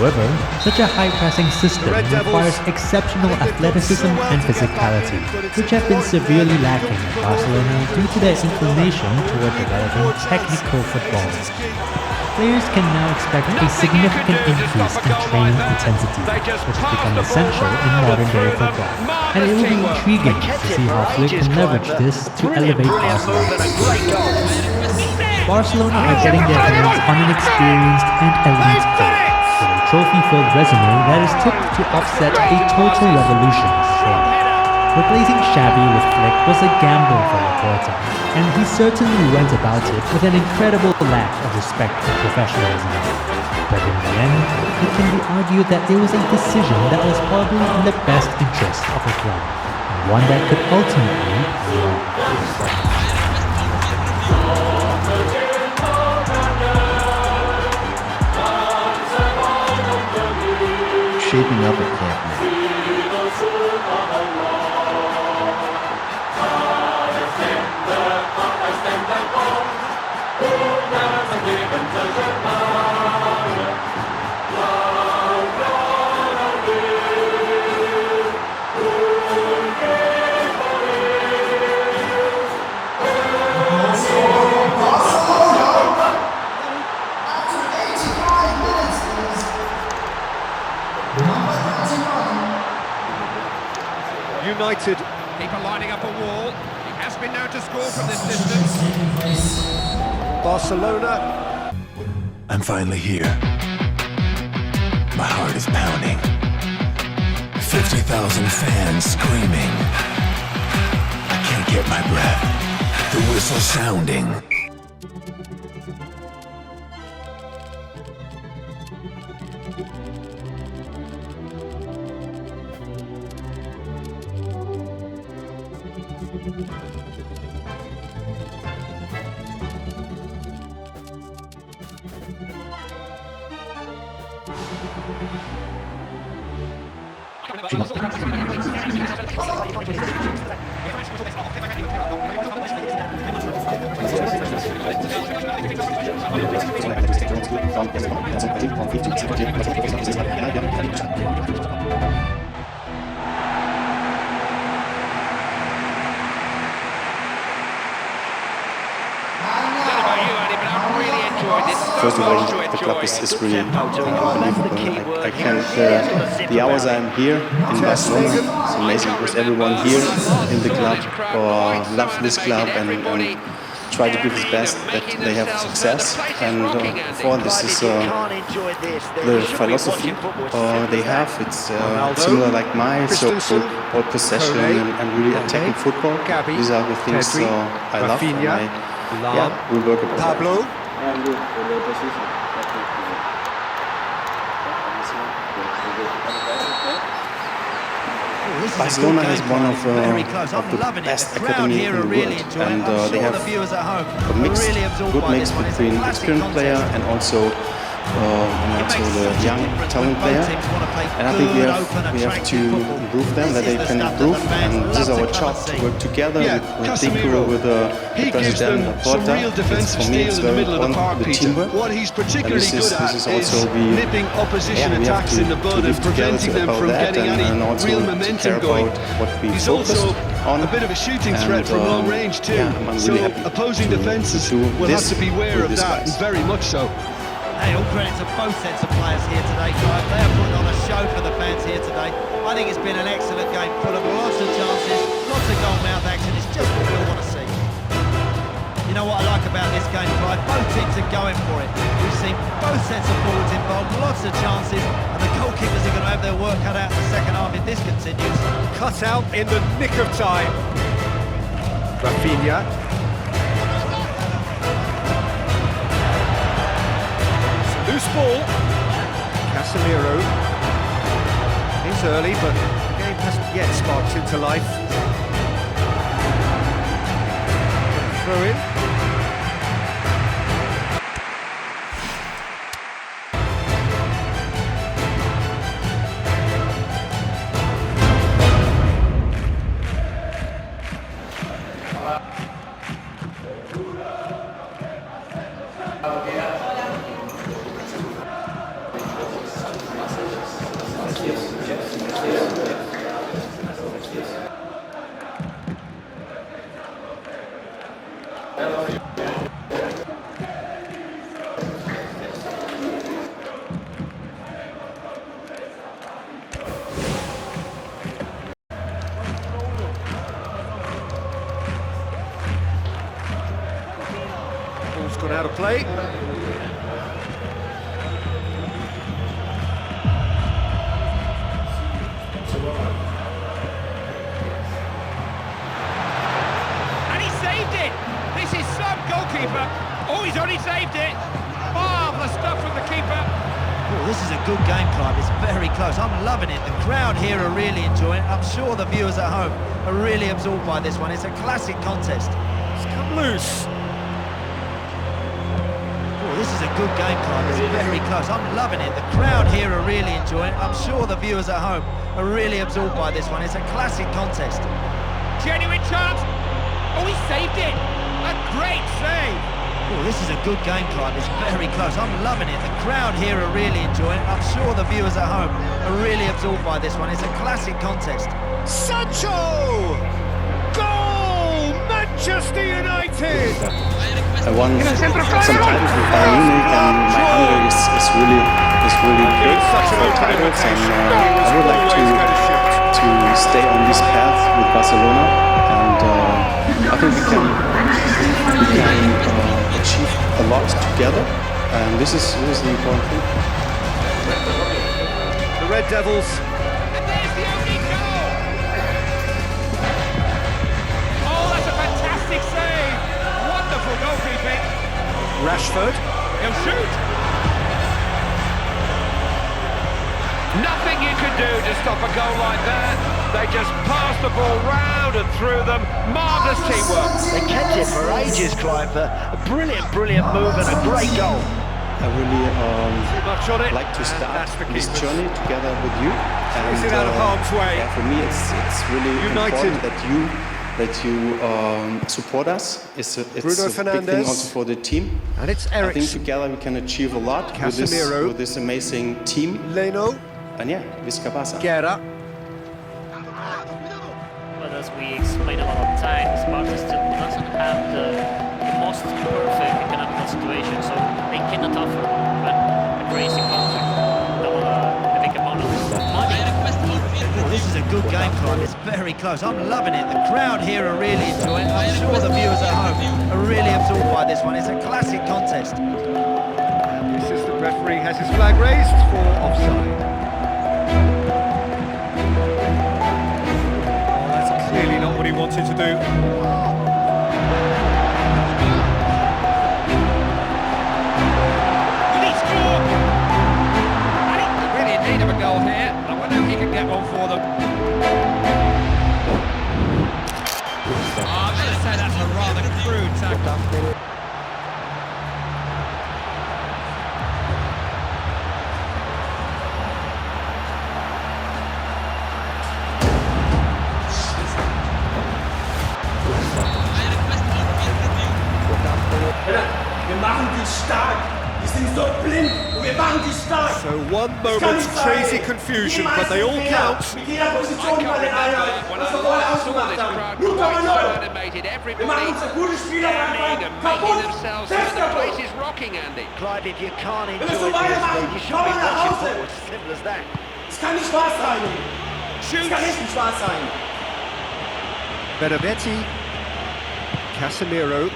However, such a high-pressing system requires exceptional athleticism and physicality, which have been severely lacking at Barcelona due to their inclination toward developing technical football. Players can now expect a significant increase in training intensity, which has become essential in modern-day football, and it will be intriguing to see how Flick can leverage this to elevate Barcelona. Barcelona are getting their hands on an experienced and elite player, with a trophy-filled resume that is tipped to offset a total revolution. Replacing Xavi with Flick was a gamble for Laporta, and he certainly went about it with an incredible lack of respect for professionalism. But in the end, it can be argued that it was a decision that was probably in the best interest of the club, and one that could ultimately pay off. Shaping up at Camp Nou. United. Keeper lining up a wall. He has been known to score from this distance. Barcelona. I'm finally here. My heart is pounding. 50,000 fans screaming. I can't get my breath. The whistle sounding. First of all, the club is really unbelievable. I can't, the hours I'm here in Barcelona, it's amazing because everyone here in the club loves this club and try to give his best that they have success. And for this is the philosophy they have. It's similar like mine, so ball possession and really attacking football. These are the things I love. And we work about Pablo. Barcelona has one of the best academy in the world, and they have a good mix between experienced player and also the young talent player. And I think we have to improve them, that they can improve, and this is our job to work together with Dico, with the president Laporta. For me, it's very important, the teamwork. And this is also we have to live together about that, and also to care about what we focus on. A bit of a shooting threat from long range too. I'm so really happy opposing defences will have to beware of that, very much so. Hey, all credit to both sets of players here today, guys. They are putting on a show for the fans here today. I think it's been an excellent game, full of lots of chances, lots of goal-mouth action. It's just what we all want to see. You know what I like about this game, Clive? Both teams are going for it. We've seen both sets of forwards involved, lots of chances, and the goalkeepers are going to have their work cut out in the second half if this continues. Cut out in the nick of time. Rafinha. Loose ball. Casemiro. He's early, but the game hasn't yet sparked into life. Throw in. out of play. And he saved it! This is some goalkeeper. Oh, he's only saved it! Marvellous stuff from the keeper. Oh, this is a good game, Clive. It's very close. I'm loving it. The crowd here are really enjoying it. I'm sure the viewers at home are really absorbed by this one. It's a classic contest. It's come loose. Oh, this is a good game, Clive. It's very close. I'm loving it. The crowd here are really enjoying it. I'm sure the viewers at home are really absorbed by this one. It's a classic contest. Genuine chance. Oh, he saved it. A great save. Oh, this is a good game, Clive. It's very close. I'm loving it. The crowd here are really enjoying it. I'm sure the viewers at home are really absorbed by this one. It's a classic contest. Sancho! Goal! Manchester United! I won some titles with Bayern Munich, and my hunger is really big for titles, and I would like to stay on this path with Barcelona, and I think we can achieve a lot together, and this is the important thing. The Red Devils. And there's the only goal. Oh, that's a fantastic save. Wonderful goalkeeping. Rashford. He'll shoot. Nothing you can do to stop a goal like that. They just passed the ball round and through them. Marvellous teamwork. They kept it for ages, Clive. A brilliant move and a great goal. I really Much on it. like to And start that's the this keepers. journey together with you. Is it out of harm's way? Yeah, for me, it's really United. important that you support us. It's Bruno a big thing Fernandes. also for the team. And it's I think Eriksen. together we can achieve a lot Casemiro. with this amazing team. Leno. And yeah, Visca Barça. Guerra. But as we explained a lot of times, Barca still doesn't have the most perfect economical situation, so they cannot offer a crazy contract that will make amount of money. Oh, this is a good game, Clive. It's very close. I'm loving it. The crowd here are really enjoying it. I'm sure the viewers at home are really absorbed by this one. It's a classic contest. And the assistant referee has his flag raised for offside. Oh, that's clearly not what he wanted to do. Will he score? And he's really in need of a goal here. I wonder if he can get one for them. Oh, I'm going to say that's a rather crude tackle. Wir machen die stark. Die sind so blind und wir machen die stark. So one moment's crazy confusion, but they all count. Mit jeder Position bei den Eiern. Was wir vorher ausgemacht haben. 0,0. Wir machen unsere guten Spieler kaputt. Clive, if you can't Wenn wir enjoy so weitermachen, this, you kommen should be wir nach watching Hause. football. As simple as that. Es kann nicht Spaß sein. Es kann nicht Spaß sein. Benedetti. Casemiro.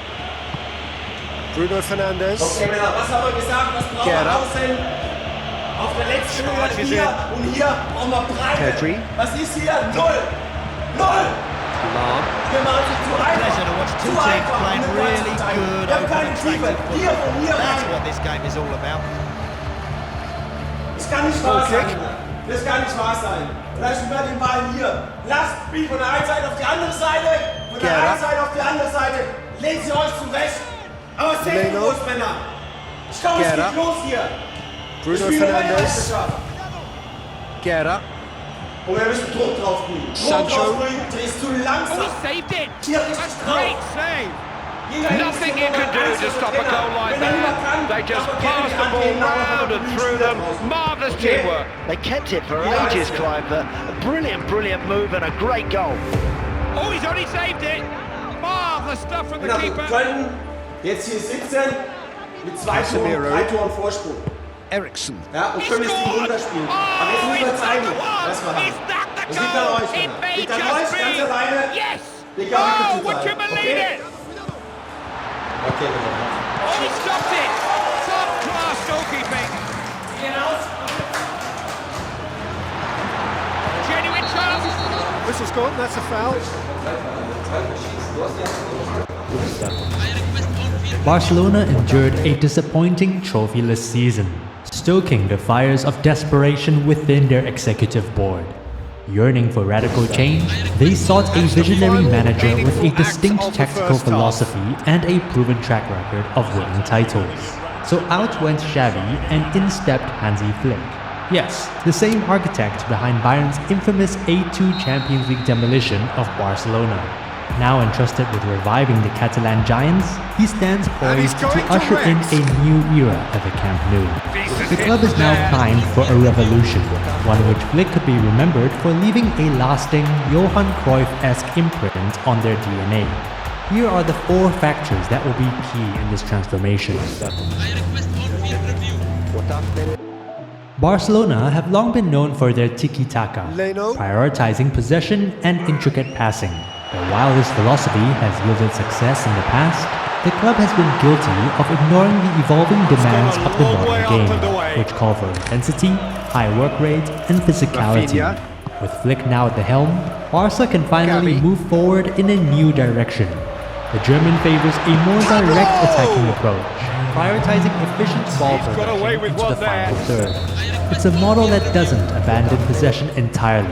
Bruno Fernandes. Okay, Männer, was haben wir gesagt? Was brauchen wir außen? Auf der letzten Höhe hier und hier brauchen wir Breite. Pedri. Was ist hier? Null. Lam. Wir machen es zu einfach. Pleasure to watch two teams playing really good, Wir haben open, keine Tiefe. attractive Hier football. und hier That's rein. what this game is all about. Es kann nicht wahr sein. Kick. Das kann nicht wahr sein. Vielleicht über den Ball hier. Lasst Spiel von der einen Seite auf die andere Seite. Von der einen Seite auf die andere Seite. Legt sie euch zurecht. Aber seht Leno. los, Männer. Ich glaube, es geht los hier. Bruno Wir spielen Fernandes. Guerra. Und wir müssen Druck drauf kriegen. Druck Sancho. drauf kriegen. Der ist zu Oh, langsam. he saved it. Hier That's richtig great drauf. save. Nothing you can do to stop a goal like that. They just passed the ball round and through them. Marvellous teamwork. They kept it for ages, Clive. A brilliant move and a great goal. Oh, he's only saved it. Marvellous stuff from the Wir keeper. können jetzt hier sitzen mit 2 Casemiro. Toren, 3 Toren Vorsprung. Eriksen. Ja, und können jetzt die runterspielen. Aber jetzt müssen wir zeigen, was wir haben. Is that the Das liegt an goal? euch, It Männer. may Liegt an just euch, ganz be. alleine. Yes. Egal, wie Oh, viel would you Zeit. believe Okay? it? Okay, Männer. Oh, he stopped it! Top-class goalkeeping! Genuine chance! Whistle's gone, that's a foul. Barcelona endured a disappointing trophyless season, stoking the fires of desperation within their executive board. Yearning for radical change, they sought a visionary manager with a distinct tactical philosophy and a proven track record of winning titles. So out went Xavi and in stepped Hansi Flick. Yes, the same architect behind Bayern's infamous A2 Champions League demolition of Barcelona. Now entrusted with reviving the Catalan giants, he stands poised to usher in a new era at the Camp Nou. The club is now primed for a revolution, one which Flick could be remembered for leaving a lasting Johan Cruyff-esque imprint on their DNA. Here are the 4 factors that will be key in this transformation. Barcelona have long been known for their tiki-taka, prioritizing possession and intricate passing. But while this philosophy has yielded success in the past, the club has been guilty of ignoring the evolving demands of the modern game, which call for intensity, high work rate, and physicality. With Flick now at the helm, Barca can finally move forward in a new direction. The German favors a more direct attacking approach, prioritizing efficient ball production into the final third. It's a model that doesn't abandon possession entirely,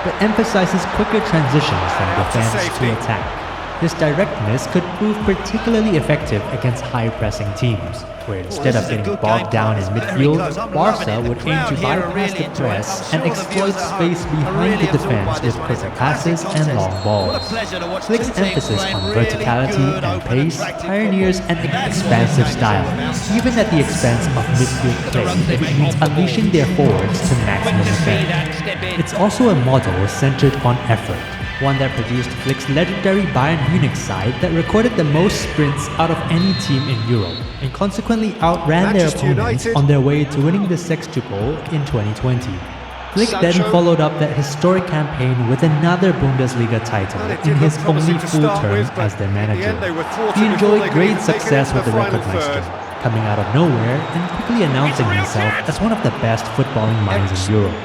but emphasizes quicker transitions from defense to attack. This directness could prove particularly effective against high-pressing teams, where instead of getting bogged down in midfield, Barca would aim to bypass the press and exploit space behind the defense with quicker passes and long balls. Flick's emphasis on verticality and pace pioneers an expansive style, even at the expense of midfield play if it means unleashing their forwards to maximum effect. It's also a model centered on effort, one that produced Flick's legendary Bayern Munich side that recorded the most sprints out of any team in Europe, and consequently outran their opponents on their way to winning the sextuple in 2020. Flick then followed up that historic campaign with another Bundesliga title in his only full term as their manager. He enjoyed great success with the Rekordmeister, coming out of nowhere and quickly announcing himself as one of the best footballing minds in Europe.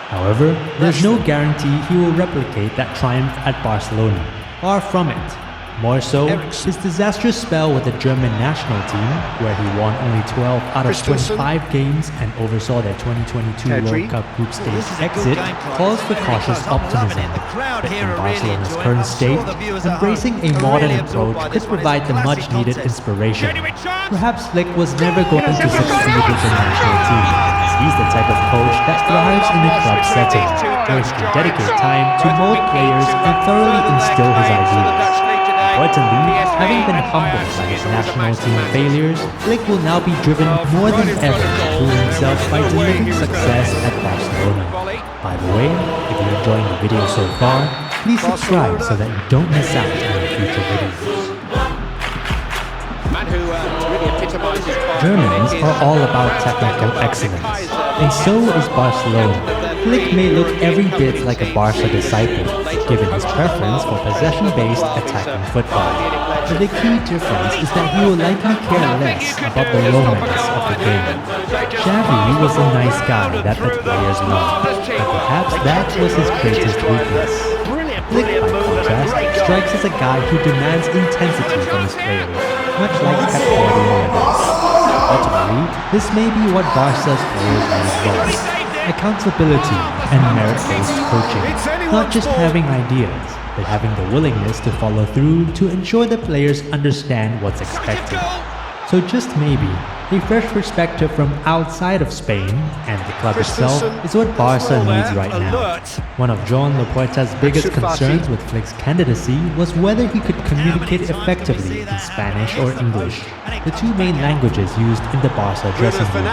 However, there's no guarantee he will replicate that triumph at Barcelona. Far from it. More so, his disastrous spell with the German national team, where he won only 12 out of 25 games and oversaw their 2022 World Cup group stage exit, calls for cautious optimism. But in Barcelona's current state, embracing a modern approach could provide the much-needed inspiration. Perhaps Flick was never going to succeed with the national team. He's the type of coach that thrives in a club setting, where he can dedicate time to mold players and thoroughly instill his ideas. Importantly, having been humbled by his national team failures, Flick will now be driven more than ever to prove himself by delivering success at Barcelona. By the way, if you're enjoying the video so far, please subscribe so that you don't miss out on future videos. Germans are all about technical excellence, and so is Barcelona. Flick may look every bit like a Barca disciple, given his preference for possession-based attacking football. But the key difference is that he will likely care less about the romance of the game. Xavi was a nice guy that the players loved, but perhaps that was his greatest weakness. Flick, by contrast, strikes as a guy who demands intensity from his players, much like Pep Guardiola. Ultimately, this may be what Barca's players need most: accountability and merit-based coaching. Not just having ideas, but having the willingness to follow through to ensure the players understand what's expected. So just maybe, a fresh perspective from outside of Spain and the club itself is what Barca needs right now. One of Joan Laporta's biggest concerns with Flick's candidacy was whether he could communicate effectively in Spanish or English, the two main languages used in the Barca dressing room.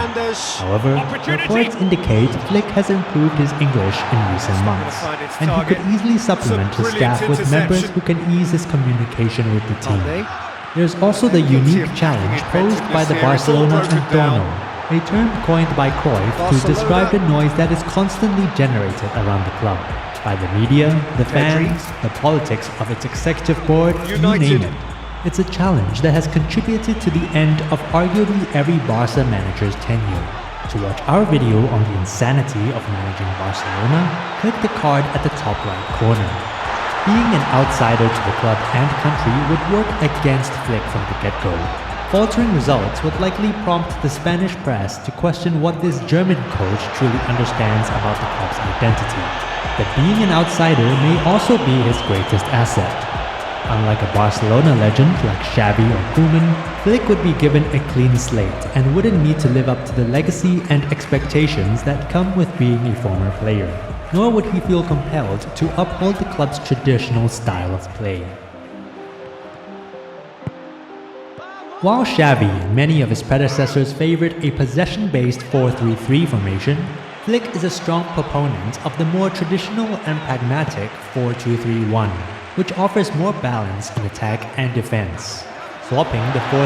However, reports indicate Flick has improved his English in recent months, and he could easily supplement his staff with members who can ease his communication with the team. There's also the unique challenge posed by the Barcelona entorno, a term coined by Cruyff to describe the noise that is constantly generated around the club by the media, the fans, the politics of its executive board, you name it. It's a challenge that has contributed to the end of arguably every Barca manager's tenure. To watch our video on the insanity of managing Barcelona, click the card at the top right corner. Being an outsider to the club and country would work against Flick from the get-go. Faltering results would likely prompt the Spanish press to question what this German coach truly understands about the club's identity. But being an outsider may also be his greatest asset. Unlike a Barcelona legend like Xavi or Koeman, Flick would be given a clean slate and wouldn't need to live up to the legacy and expectations that come with being a former player. Nor would he feel compelled to uphold the club's traditional style of play. While Xavi and many of his predecessors favored a possession-based 4-3-3 formation, Flick is a strong proponent of the more traditional and pragmatic 4-2-3-1, which offers more balance in attack and defense. Swapping the 4-3-3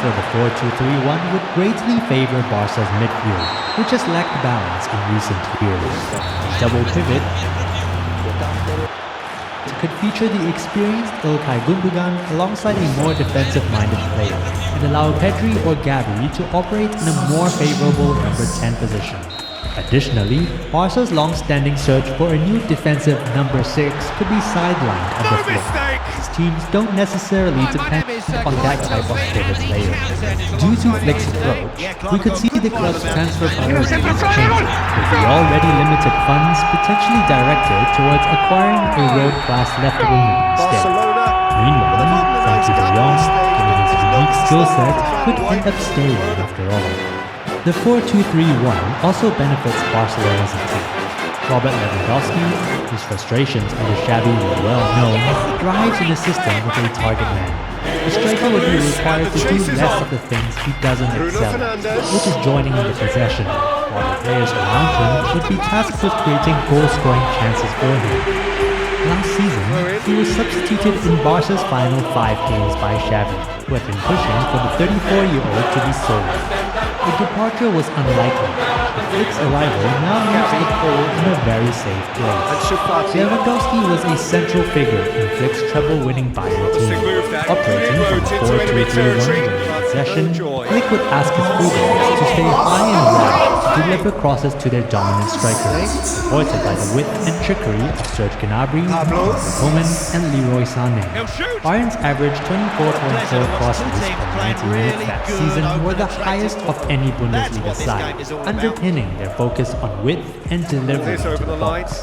for the 4-2-3-1 would greatly favor Barca's midfield, which has lacked balance in recent years. A double pivot could feature the experienced İlkay Gundogan alongside a more defensive-minded player, and allow Pedri or Gavi to operate in a more favorable number 10 position. Additionally, Barca's long-standing search for a new defensive number 6 could be sidelined under Flick, as teams don't necessarily depend on that type of pivot player. Due to Flick's approach, we could see the club's transfer priorities change, with the already limited funds potentially directed towards acquiring a world-class left winger instead. Meanwhile, Frankie de Jong, given his unique skill set, could end up staying after all. The 4-2-3-1 also benefits Barcelona's attack. Robert Lewandowski, whose frustrations under Xavi were well known, thrives in a system with a target man. The striker would be required to do less of the things he doesn't excel at, which is joining in the possession, while the players around him would be tasked with creating goal-scoring chances for him. Last season, he was substituted in Barca's final 5 games by Xavi, who had been pushing for the 34-year-old to be sold. The departure was unlikely, but Flick's arrival now leaves the pole in a very safe place. Lewandowski was a central figure in Flick's treble-winning Bayern team. Operating from a 4-3-3-1 in possession, Flick would ask his fullbacks to stay high and wide to deliver crosses to their dominant strikers, supported by the width and trickery of Serge Gnabry, Koeman, and Leroy Sané. Bayern's average 24.4 crosses per 90 minutes that season were the highest of any Bundesliga side, underpinning their focus on width and delivery to the box.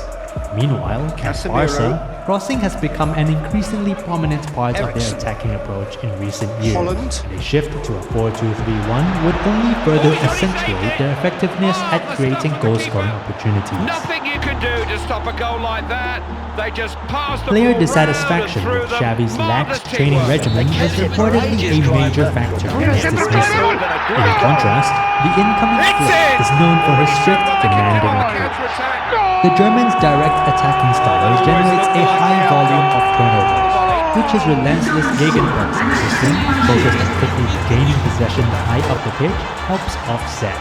Meanwhile, at Barca, crossing has become an increasingly prominent part of their attacking approach in recent years, and a shift to a 4-2-3-1 would only further accentuate their effectiveness at creating goal-scoring opportunities. Nothing you can do to stop a goal like that. They just pass the Player ball dissatisfaction with Xavi's lax training regimen was reportedly a major factor in his dismissal. In contrast, the incoming Flick is known for his strict, demanding approach. The German's direct attacking style generates a high volume of turnovers, which his relentless gegenpressing system, focused on quickly regaining possession high up the pitch, helps offset.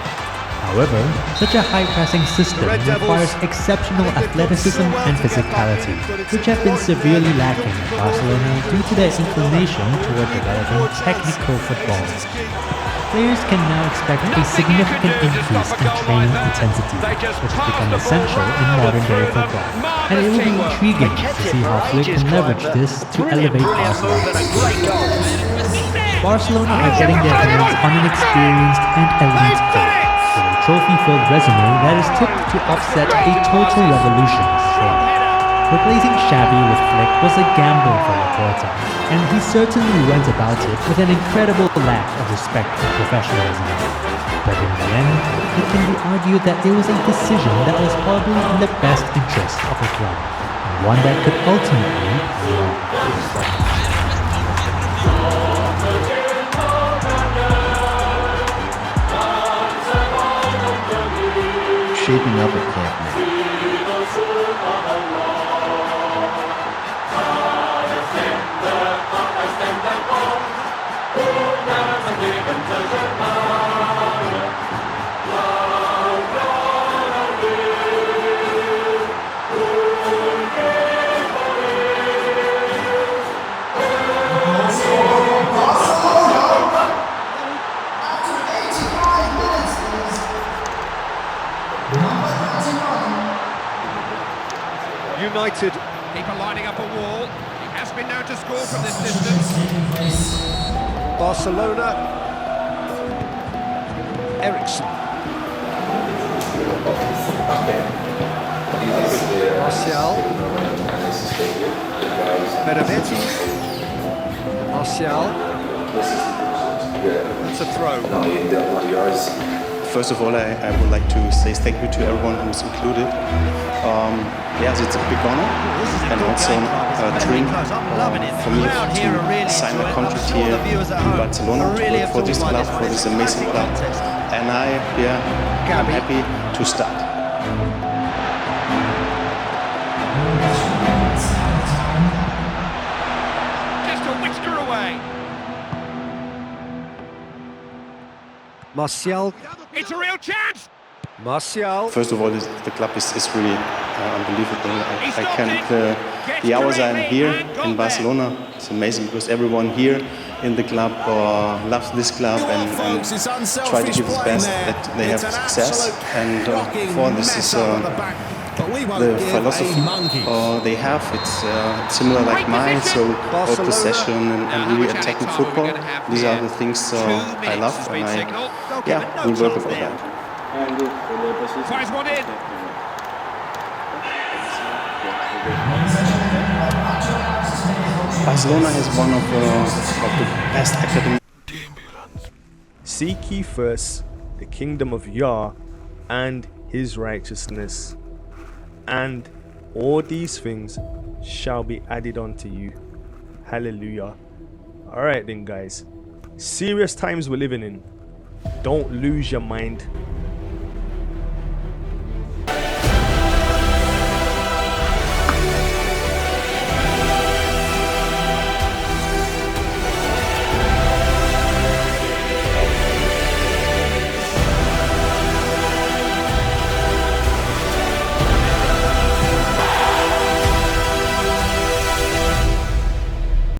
However, such a high-pressing system requires exceptional athleticism and physicality, which have been severely lacking at Barcelona due to their inclination toward developing technical football. Players can now expect a significant increase in training intensity, which has become essential in modern-day football, and it will be intriguing to see how Flick can leverage this to elevate Barcelona. Barcelona are getting their hands on an experienced and elite coach, with a trophy-filled resume that is tipped to offset a total revolution of club. Replacing Xavi with Flick was a gamble for Laporta, and he certainly went about it with an incredible lack of respect and professionalism. But in the end, it can be argued that it was a decision that was probably in the best interest of the club, and one that could ultimately pay off. Shaping up at Camp Nou. United. Keeper lining up a wall. He has been known to score from this distance. Barcelona. Ericsson. Martial. Beremetti. Martial. That's a throw. First of all, I would like to say thank you to everyone who's included. Yes, it's a big honor and also a dream for me to sign a contract here in Barcelona to work for this club, for this amazing club. And I'm happy to start. Just a whisker away. Martial. It's a real chance. Martial. First of all, the club is really unbelievable. I can't, the hours I'm here in Barcelona, it's amazing because everyone here in the club loves this club and try to give the best that they have success. And for this is the philosophy they have. It's similar like mine, so all possession and really attacking football. These are the things I love, and we work about that. Fires one in. Barcelona is one of the best academies. Seek ye first the kingdom of Yah and his righteousness, and all these things shall be added unto you. Hallelujah. Alright then guys, serious times we're living in. Don't lose your mind.